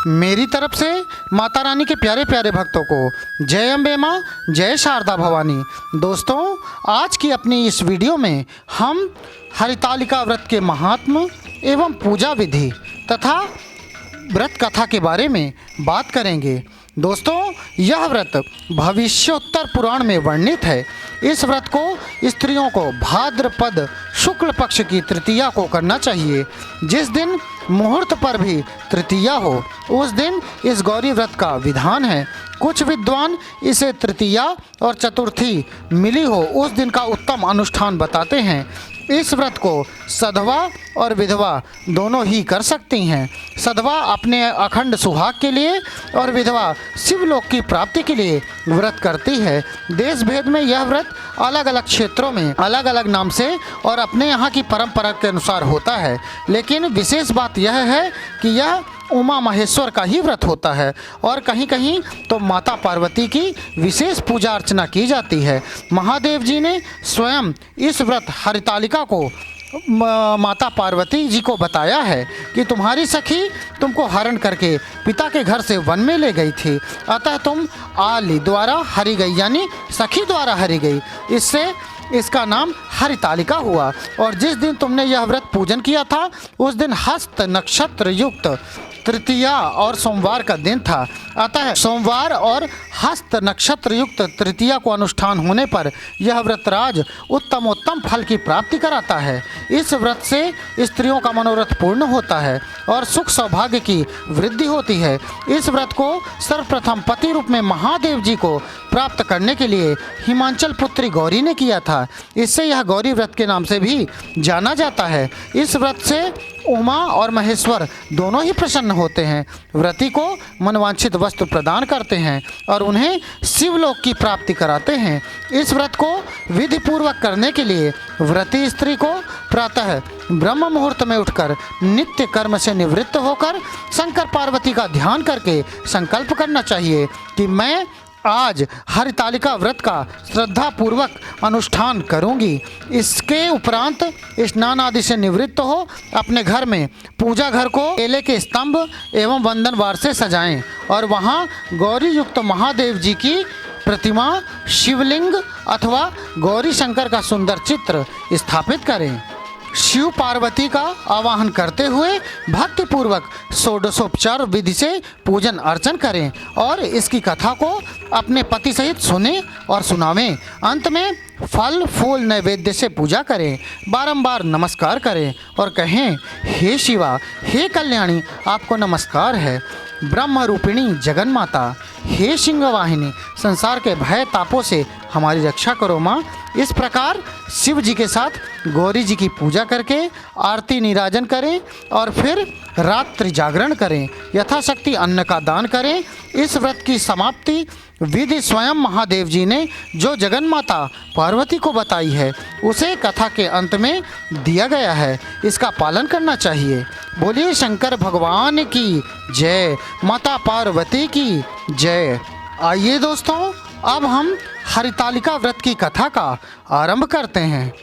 मेरी तरफ से माता रानी के प्यारे प्यारे भक्तों को जय अम्बे माँ, जय शारदा भवानी। दोस्तों, आज की अपनी इस वीडियो में हम हरितालिका व्रत के महात्म एवं पूजा विधि तथा व्रत कथा के बारे में बात करेंगे। दोस्तों, यह व्रत भविष्योत्तर पुराण में वर्णित है। इस व्रत को स्त्रियों को भाद्रपद शुक्ल पक्ष की तृतीया को करना चाहिए। जिस दिन मुहूर्त पर भी तृतीया हो उस दिन इस गौरी व्रत का विधान है। कुछ विद्वान इसे तृतीया और चतुर्थी मिली हो उस दिन का उत्तम अनुष्ठान बताते हैं। इस व्रत को सधवा और विधवा दोनों ही कर सकती हैं। सधवा अपने अखंड सुहाग के लिए और विधवा शिवलोक की प्राप्ति के लिए व्रत करती है। देश भेद में यह व्रत अलग अलग क्षेत्रों में अलग अलग नाम से और अपने यहाँ की परंपरा के अनुसार होता है, लेकिन विशेष बात यह है कि यह उमा महेश्वर का ही व्रत होता है और कहीं कहीं तो माता पार्वती की विशेष पूजा अर्चना की जाती है। महादेव जी ने स्वयं इस व्रत हरितालिका को माता पार्वती जी को बताया है कि तुम्हारी सखी तुमको हरण करके पिता के घर से वन में ले गई थी, अतः तुम आली द्वारा हरी गई, यानी सखी द्वारा हरी गई। इससे इसका नाम हरितालिका हुआ। और जिस दिन तुमने यह व्रत पूजन किया था उस दिन हस्त नक्षत्र युक्त तृतीया और सोमवार का दिन था, अतः सोमवार और हस्त नक्षत्र युक्त तृतीया को अनुष्ठान होने पर यह व्रतराज उत्तमोत्तम फल की प्राप्ति कराता है। इस व्रत से स्त्रियों का मनोरथ पूर्ण होता है और सुख सौभाग्य की वृद्धि होती है। इस व्रत को सर्वप्रथम पति रूप में महादेव जी को प्राप्त करने के लिए हिमाचल पुत्री गौरी ने किया था। इससे यह गौरी व्रत के नाम से भी जाना जाता है। इस व्रत से उमा और महेश्वर दोनों ही प्रसन्न होते हैं। व्रती को मनवांछित वस्तु प्रदान करते हैं और उन्हें शिवलोक की प्राप्ति कराते हैं। इस व्रत को विधि पूर्वक करने के लिए व्रती स्त्री को प्रातः ब्रह्म मुहूर्त में उठकर नित्य कर्म से निवृत्त होकर शंकर पार्वती का ध्यान करके संकल्प करना चाहिए कि मैं आज हरितालिका व्रत का श्रद्धा पूर्वक अनुष्ठान करूंगी। इसके उपरांत स्नान आदि से निवृत्त हो अपने घर में पूजा घर को केले के स्तंभ एवं वंदनवार से सजाएं और वहां गौरी युक्त महादेव जी की प्रतिमा, शिवलिंग अथवा गौरी शंकर का सुंदर चित्र स्थापित करें। शिव पार्वती का आवाहन करते हुए भक्तिपूर्वक षोडशोपचार विधि से पूजन अर्चन करें और इसकी कथा को अपने पति सहित सुने और सुनावें। अंत में फल फूल नैवेद्य से पूजा करें, बारंबार नमस्कार करें और कहें, हे शिवा, हे कल्याणी, आपको नमस्कार है। ब्रह्म रूपिणी जगन माता, हे सिंहवाहिनी, संसार के भय तापों से हमारी रक्षा करो माँ। इस प्रकार शिव जी के साथ गौरी जी की पूजा करके आरती निराजन करें और फिर रात्रि जागरण करें, यथाशक्ति अन्न का दान करें। इस व्रत की समाप्ति विधि स्वयं महादेव जी ने जो जगन माता पार्वती को बताई है उसे कथा के अंत में दिया गया है। इसका पालन करना चाहिए। बोलिए शंकर भगवान की जय, माता पार्वती की जय। आइए दोस्तों, अब हम हरितालिका व्रत की कथा का आरंभ करते हैं।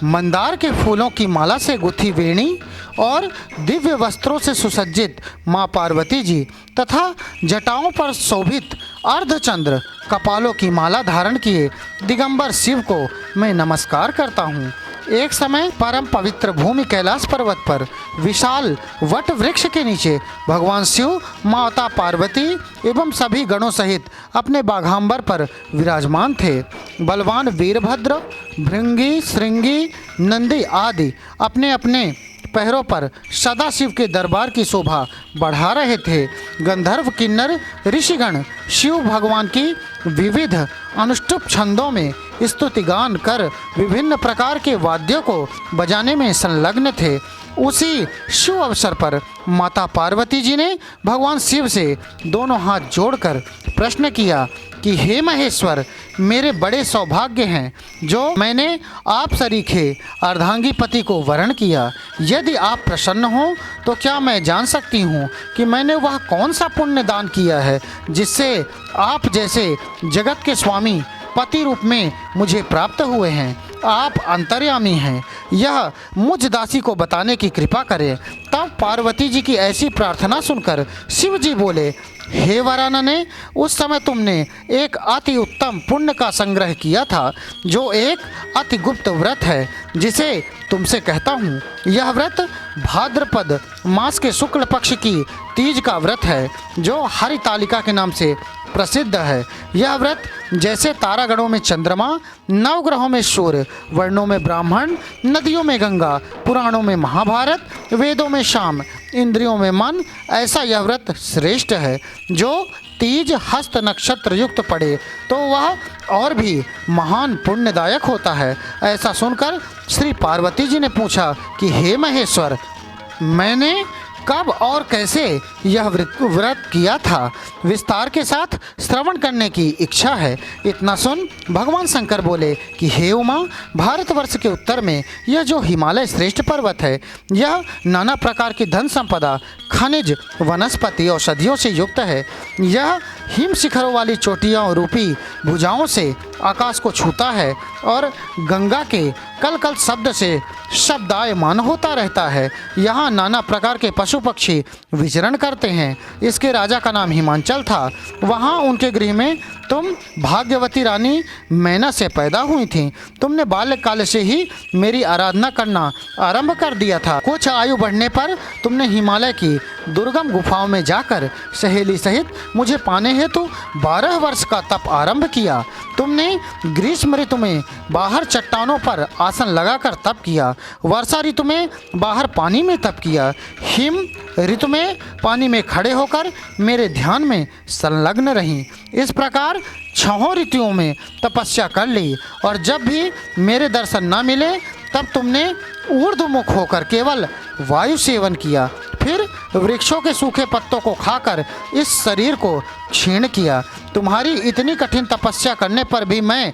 मंदार के फूलों की माला से गुथी वेणी और दिव्य वस्त्रों से सुसज्जित माँ पार्वती जी तथा जटाओं पर शोभित अर्धचंद्र कपालों की माला धारण किए दिगंबर शिव को मैं नमस्कार करता हूँ। एक समय परम पवित्र भूमि कैलाश पर्वत पर विशाल वट वृक्ष के नीचे भगवान शिव, माता पार्वती एवं सभी गणों सहित अपने बाघांबर पर विराजमान थे। बलवान वीरभद्र, भृंगी, श्रृंगी, नंदी आदि अपने अपने पैरों पर सदाशिव के दरबार की शोभा बढ़ा रहे थे। गंधर्व, किन्नर, ऋषिगण शिव भगवान की विविध अनुष्टुप छंदों में स्तुतिगान कर विभिन्न प्रकार के वाद्यों को बजाने में संलग्न थे। उसी शुभ अवसर पर माता पार्वती जी ने भगवान शिव से दोनों हाथ जोड़कर प्रश्न किया कि हे महेश्वर, मेरे बड़े सौभाग्य हैं जो मैंने आप सरीखे अर्धांगी पति को वरण किया। यदि आप प्रसन्न हो तो क्या मैं जान सकती हूँ कि मैंने वह कौन सा पुण्य दान किया है जिससे आप जैसे जगत के स्वामी पति रूप में मुझे प्राप्त हुए हैं। आप अंतर्यामी हैं, यह मुझ दासी को बताने की कृपा करें। तब पार्वती जी की ऐसी प्रार्थना सुनकर शिव जी बोले, हे वरानने, उस समय तुमने एक अति उत्तम पुण्य का संग्रह किया था, जो एक अति गुप्त व्रत है, जिसे तुमसे कहता हूँ। यह व्रत भाद्रपद मास के शुक्ल पक्ष की तीज का व्रत है, जो हरितालिका के नाम से प्रसिद्ध है। यह व्रत जैसे तारागणों में चंद्रमा, नवग्रहों में सूर्य, वर्णों में ब्राह्मण, नदियों में गंगा, पुराणों में महाभारत, वेदों में शाम, इंद्रियों में मन, ऐसा यह व्रत श्रेष्ठ है। जो तीज हस्त नक्षत्र युक्त पड़े तो वह और भी महान पुण्यदायक होता है। ऐसा सुनकर श्री पार्वती जी ने पूछा कि हे महेश्वर, मैंने कब और कैसे यह व्रत किया था, विस्तार के साथ श्रवण करने की इच्छा है। इतना सुन भगवान शंकर बोले कि हे उमा, भारतवर्ष के उत्तर में यह जो हिमालय श्रेष्ठ पर्वत है, यह नाना प्रकार की धन संपदा, खनिज, वनस्पति, औषधियों से युक्त है। यह हिम शिखरों वाली चोटियों रूपी भुजाओं से आकाश को छूता है और गंगा के कल कल शब्द से शब्दायमान होता रहता है। यहाँ नाना प्रकार के पशु पक्षी विचरण करते हैं। इसके राजा का नाम हिमांचल था। वहाँ उनके गृह में तुम भाग्यवती रानी मैना से पैदा हुई थी। तुमने बाल्यकाल से ही मेरी आराधना करना आरंभ कर दिया था। कुछ आयु बढ़ने पर तुमने हिमालय की दुर्गम गुफाओं में जाकर सहेली सहित मुझे पाने हेतु 12 वर्ष का तप आरंभ किया। तुमने ग्रीष्म ऋतु में बाहर चट्टानों पर आसन लगाकर तप किया। वर्षा ऋतु में बाहर पानी में तप किया। हिम ऋतु में पानी में खड़े होकर मेरे ध्यान में संलग्न रहीं। इस प्रकार 6 ऋतुओं में तपस्या कर ली, और जब भी मेरे दर्शन न मिले तब तुमने ऊर्ध्वमुख होकर केवल वायु सेवन किया। फिर वृक्षों के सूखे पत्तों को खाकर इस शरीर को क्षीण किया। तुम्हारी इतनी कठिन तपस्या करने पर भी मैं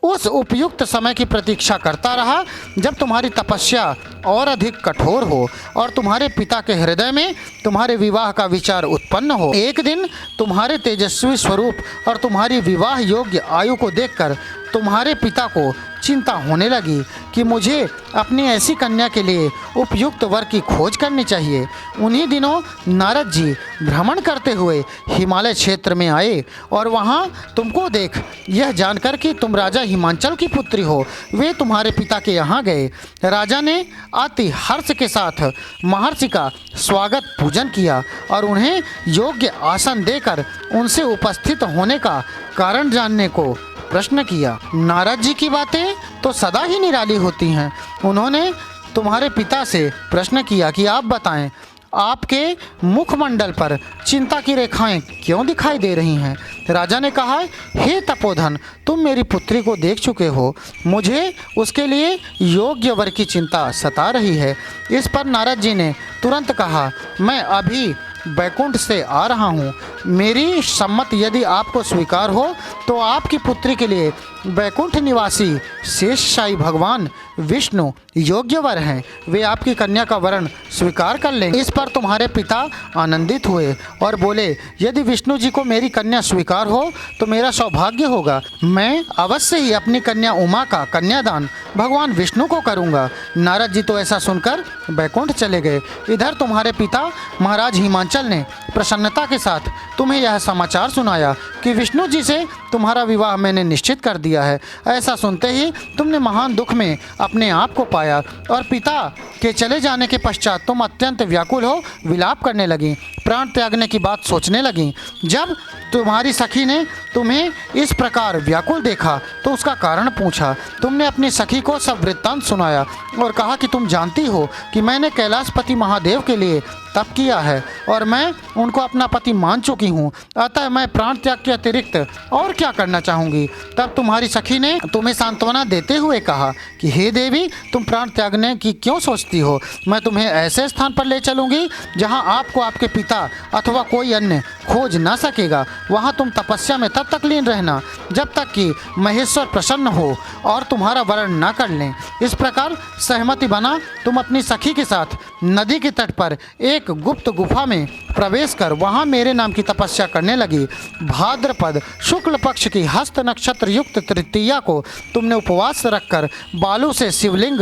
उस उपयुक्त समय की प्रतीक्षा करता रहा, जब तुम्हारी तपस्या और अधिक कठोर हो और तुम्हारे पिता के हृदय में तुम्हारे विवाह का विचार उत्पन्न हो। एक दिन तुम्हारे तेजस्वी स्वरूप और तुम्हारी विवाह योग्य आयु को देखकर तुम्हारे पिता को चिंता होने लगी कि मुझे अपनी ऐसी कन्या के लिए उपयुक्त वर की खोज करनी चाहिए। उन्हीं दिनों नारद जी भ्रमण करते हुए हिमालय क्षेत्र में आए और वहाँ तुमको देख यह जानकर कि तुम राजा हिमांचल की पुत्री हो, वे तुम्हारे पिता के यहाँ गए। राजा ने अति हर्ष के साथ महर्षि का स्वागत पूजन किया और उन्हें योग्य आसन देकर उनसे उपस्थित होने का कारण जानने को प्रश्न किया। नारद जी की बातें तो सदा ही निराली होती हैं। उन्होंने तुम्हारे पिता से प्रश्न किया कि आप बताएं, आपके मुखमंडल पर चिंता की रेखाएं क्यों दिखाई दे रही हैं। राजा ने कहा, हे तपोधन, तुम मेरी पुत्री को देख चुके हो, मुझे उसके लिए योग्य वर की चिंता सता रही है। इस पर नारद जी ने तुरंत कहा, मैं अभी बैकुंठ से आ रहा हूँ। मेरी सम्मति यदि आपको स्वीकार हो तो आपकी पुत्री के लिए बैकुंठ निवासी शेषशायी भगवान विष्णु योग्य वर हैं। वे आपकी कन्या का वरण स्वीकार कर लें। इस पर तुम्हारे पिता आनंदित हुए और बोले, यदि विष्णु जी को मेरी कन्या स्वीकार हो तो मेरा सौभाग्य होगा। मैं अवश्य ही अपनी कन्या उमा का कन्यादान भगवान विष्णु को करूंगा। नारद जी तो ऐसा सुनकर बैकुंठ चले गए। इधर तुम्हारे पिता महाराज हिमांचल ने प्रसन्नता के साथ तुम्हें यह समाचार सुनाया कि विष्णु जी से तुम्हारा विवाह मैंने निश्चित कर दिया है। ऐसा सुनते ही तुमने महान दुख में अपने आप को पाया और पिता के चले जाने के पश्चात तुम अत्यंत व्याकुल हो विलाप करने लगी, प्राण त्यागने की बात सोचने लगी। जब तुम्हारी सखी ने तुम्हें इस प्रकार व्याकुल देखा तो उसका कारण पूछा। तुमने अपनी सखी को सब वृत्तांत सुनाया और कहा कि तुम जानती हो कि मैंने कैलाशपति महादेव के लिए तप किया है और मैं उनको अपना पति मान चुकी हूँ, अतः मैं प्राण त्याग के अतिरिक्त और क्या करना चाहूँगी। तब तुम्हारी सखी ने तुम्हें सांत्वना देते हुए कहा कि हे देवी, तुम प्राण त्यागने की क्यों सोचती हो। मैं तुम्हें ऐसे स्थान पर ले चलूँगी जहाँ आपको आपके पिता अथवा कोई अन्य खोज ना सकेगा। वहाँ तुम तपस्या में तप तब तक लीन रहना जब तक कि महेश्वर प्रसन्न हो और तुम्हारा वर्ण न कर लें। इस प्रकार सहमति बना तुम अपनी सखी के साथ नदी के तट पर एक गुप्त गुफा में प्रवेश कर वहाँ मेरे नाम की तपस्या करने लगी। भाद्रपद शुक्ल पक्ष की हस्त नक्षत्र युक्त तृतीया को तुमने उपवास रखकर बालू से शिवलिंग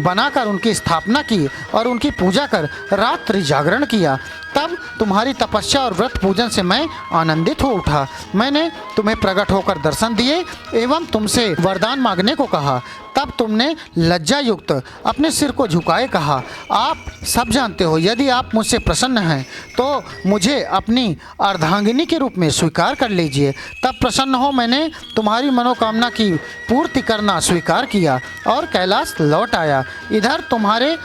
बनाकर उनकी स्थापना की और उनकी पूजा कर रात्रि जागरण किया। तब तुम्हारी तपस्या और व्रत पूजन से मैं आनंदित हो उठा। मैंने तुम्हें प्रकट होकर दर्शन दिए एवं तुमसे वरदान मांगने को कहा। तब तुमने लज्जा युक्त अपने सिर को झुकाए कहा, आप सब जानते हो यदि आप मुझसे प्रसन्न हैं तो मुझे अपनी अर्धांगिनी के रूप में स्वीकार कर लीजिए। तब प्रसन्न हो मैंने तुम्हारी मनोकामना की पूर्ति करना स्वीकार किया और कैलाश लौट आया। इधर तुम्हारे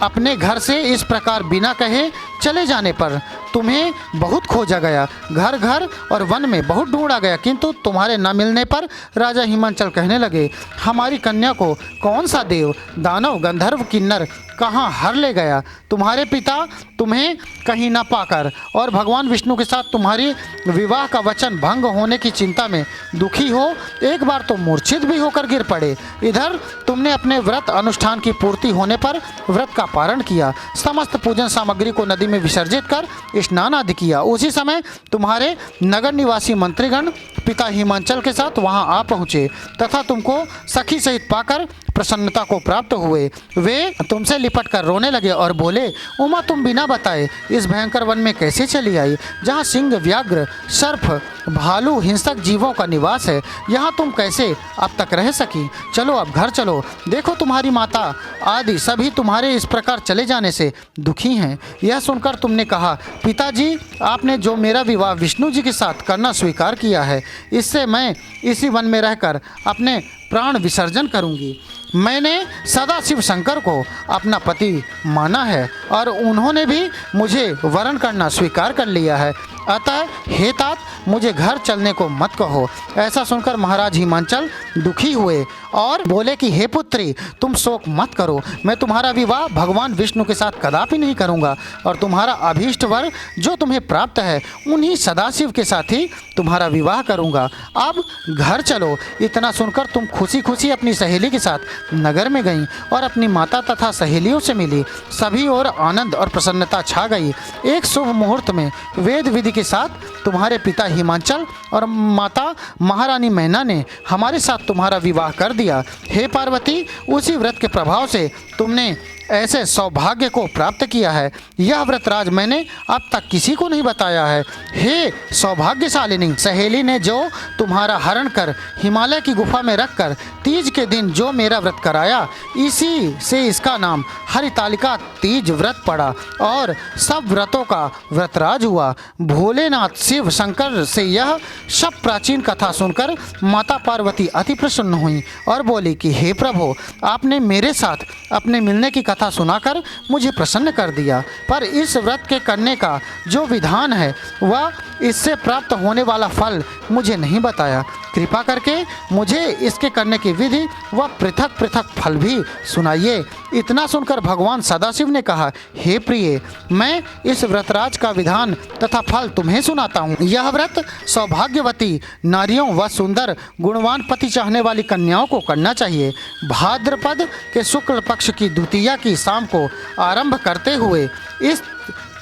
अपने घर से इस प्रकार बिना कहे चले जाने पर तुम्हें बहुत खोजा गया, घर घर और वन में बहुत ढूंढा गया, किंतु तुम्हारे न मिलने पर राजा हिमांचल कहने लगे, हमारी कन्या को कौन सा देव दानव गंधर्व किन्नर कहाँ हर ले गया। तुम्हारे पिता तुम्हें कहीं न पाकर और भगवान विष्णु के साथ तुम्हारी विवाह का वचन भंग होने की चिंता में दुखी हो एक बार तो मूर्छित भी होकर गिर पड़े। इधर तुमने अपने व्रत अनुष्ठान की पूर्ति होने पर व्रत का पारण किया, समस्त पूजन सामग्री को नदी में विसर्जित कर स्नान आदि किया। उसी समय तुम्हारे नगर निवासी मंत्रीगण पिता हिमांचल के साथ वहां आ पहुँचे तथा तुमको सखी सहित पाकर प्रसन्नता को प्राप्त हुए। वे तुमसे लिपट कर रोने लगे और बोले, उमा तुम बिना बताए इस भयंकर वन में कैसे चली आई, जहाँ सिंह व्याघ्र सर्प भालू हिंसक जीवों का निवास है, यहाँ तुम कैसे अब तक रह सकी। चलो अब घर चलो, देखो तुम्हारी माता आदि सभी तुम्हारे इस प्रकार चले जाने से दुखी हैं। यह सुनकर तुमने कहा, पिताजी आपने जो मेरा विवाह विष्णु जी के साथ करना स्वीकार किया है, इससे मैं इसी वन में रहकर अपने प्राण विसर्जन करूंगी। मैंने सदा शिव शंकर को अपना पति माना है और उन्होंने भी मुझे वरण करना स्वीकार कर लिया है, अतः हे तात मुझे घर चलने को मत कहो। ऐसा सुनकर महाराज हिमांचल दुखी हुए और बोले कि हे पुत्री तुम शोक मत करो, मैं तुम्हारा विवाह भगवान विष्णु के साथ कदापि नहीं करूंगा और तुम्हारा अभीष्ट वर जो तुम्हें प्राप्त है उन्हीं सदाशिव के साथ ही तुम्हारा विवाह करूंगा। अब घर चलो। इतना सुनकर तुम खुशी खुशी अपनी सहेली के साथ नगर में गईं और अपनी माता तथा सहेलियों से मिली। सभी ओर आनंद और प्रसन्नता छा गई। एक शुभ मुहूर्त में वेद विधि के साथ तुम्हारे पिता हिमांचल और माता महारानी मैना ने हमारे साथ तुम्हारा विवाह कर दिया। हे पार्वती, उसी व्रत के प्रभाव से तुमने ऐसे सौभाग्य को प्राप्त किया है, यह व्रतराज मैंने अब तक किसी को नहीं बताया है। हे सौभाग्यशालिनी, सहेली ने जो तुम्हारा हरण कर हिमालय की गुफा में रखकर तीज के दिन जो मेरा व्रत कराया, इसी से इसका नाम हरितालिका तीज व्रत पड़ा और सब व्रतों का व्रतराज हुआ। भोलेनाथ शिव शंकर से यह सब प्राचीन कथा सुनकर माता पार्वती अति प्रसन्न हुई और बोली कि हे प्रभु, आपने मेरे साथ अपने मिलने की कथा सुनाकर मुझे प्रसन्न कर दिया, पर इस व्रत के करने का जो विधान है वह इससे प्राप्त होने वाला फल मुझे नहीं बताया। कृपा करके मुझे इसके करने की विधि व पृथक पृथक फल भी सुनाइए। इतना सुनकर भगवान सदाशिव ने कहा, हे प्रिय, मैं इस व्रतराज का विधान तथा फल तुम्हें सुनाता हूँ। यह व्रत सौभाग्यवती नारियों व सुंदर गुणवान पति चाहने वाली कन्याओं को करना चाहिए। भाद्रपद के शुक्ल पक्ष की द्वितीया की शाम को आरंभ करते हुए इस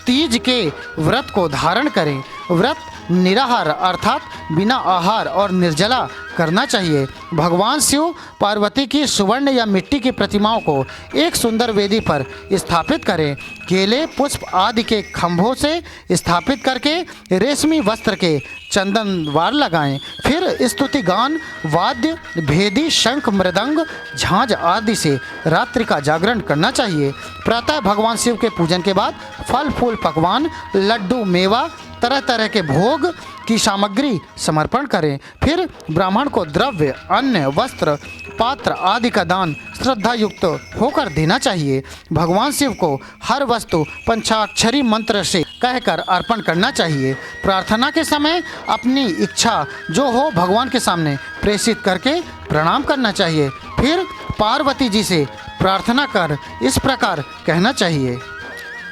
तीज के व्रत को धारण करें। व्रत निराहार अर्थात बिना आहार और निर्जला करना चाहिए। भगवान शिव पार्वती की सुवर्ण या मिट्टी की प्रतिमाओं को एक सुंदर वेदी पर स्थापित करें। केले पुष्प आदि के खंभों से स्थापित करके रेशमी वस्त्र के चंदन वार लगाएं। फिर स्तुति गान वाद्य भेदी शंख मृदंग झांझ आदि से रात्रि का जागरण करना चाहिए। प्रातः भगवान शिव के पूजन के बाद फल फूल पकवान लड्डू मेवा तरह तरह के भोग की सामग्री समर्पण करें। फिर ब्राह्मण को द्रव्य अन्न वस्त्र पात्र आदि का दान श्रद्धा युक्त होकर देना चाहिए। भगवान शिव को हर वस्तु पंचाक्षरी मंत्र से कहकर अर्पण करना चाहिए। प्रार्थना के समय अपनी इच्छा जो हो भगवान के सामने प्रेषित करके प्रणाम करना चाहिए। फिर पार्वती जी से प्रार्थना कर इस प्रकार कहना चाहिए,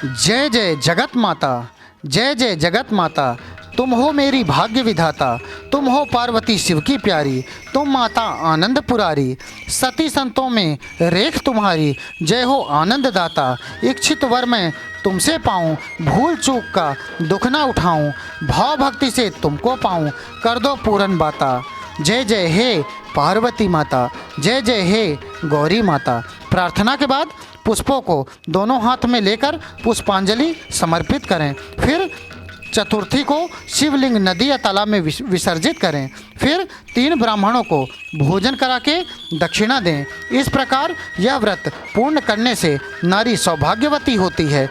जय जय जगत माता, जय जय जगत माता, तुम हो मेरी भाग्य विधाता, तुम हो पार्वती शिव की प्यारी, तुम माता आनंद पुरारी, सती संतों में रेख तुम्हारी, जय हो आनंद दाता। इच्छित वर मैं तुमसे पाऊँ, भूल चूक का दुख ना उठाऊँ, भाव भक्ति से तुमको पाऊँ, कर दो पूरन बाता। जय जय हे पार्वती माता, जय जय हे गौरी माता। प्रार्थना के बाद पुष्पों को दोनों हाथ में लेकर पुष्पांजलि समर्पित करें। फिर चतुर्थी को शिवलिंग नदी या तालाब में विसर्जित करें। फिर 3 ब्राह्मणों को भोजन करा के दक्षिणा दें। इस प्रकार यह व्रत पूर्ण करने से नारी सौभाग्यवती होती है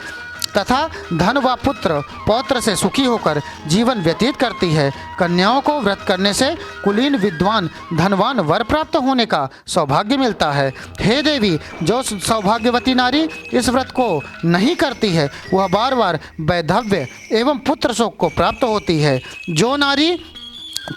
तथा धन व पुत्र पौत्र से सुखी होकर जीवन व्यतीत करती है। कन्याओं को व्रत करने से कुलीन विद्वान धनवान वर प्राप्त होने का सौभाग्य मिलता है। हे देवी, जो सौभाग्यवती नारी इस व्रत को नहीं करती है वह बार बार वैधव्य एवं पुत्र शोक को प्राप्त होती है। जो नारी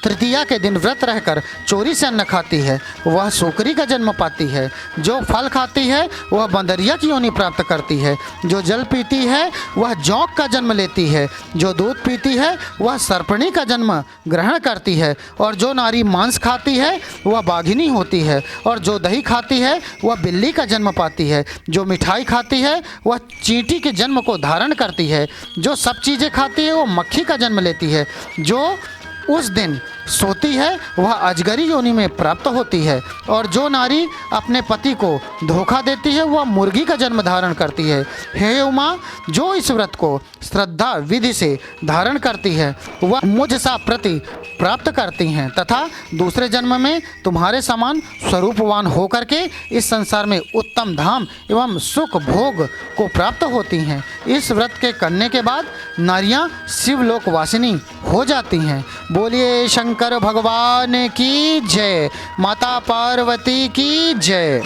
तृतीया के दिन व्रत रहकर चोरी से अन्न खाती है वह सूकरी का जन्म पाती है। जो फल खाती है वह बंदरिया की योनि प्राप्त करती है। जो जल पीती है वह जौक का जन्म लेती है। जो दूध पीती है वह सर्पणी का जन्म ग्रहण करती है। और जो नारी मांस खाती है वह बाघिनी होती है। और जो दही खाती है वह बिल्ली का जन्म पाती है। जो मिठाई खाती है वह चींटी के जन्म को धारण करती है। जो सब चीज़ें खाती है वह मक्खी का जन्म लेती है। जो उस दिन सोती है वह अजगरी योनि में प्राप्त होती है। और जो नारी अपने पति को धोखा देती है वह मुर्गी का जन्म धारण करती है। हे उमा, जो इस व्रत को श्रद्धा विधि से धारण करती है वह मुझ सा प्रति प्राप्त करती हैं तथा दूसरे जन्म में तुम्हारे समान स्वरूपवान होकर के इस संसार में उत्तम धाम एवं सुख भोग को प्राप्त होती हैं। इस व्रत के करने के बाद नारियां शिवलोक वासिनी हो जाती हैं। बोलिए शंकर भगवान की जय, माता पार्वती की जय।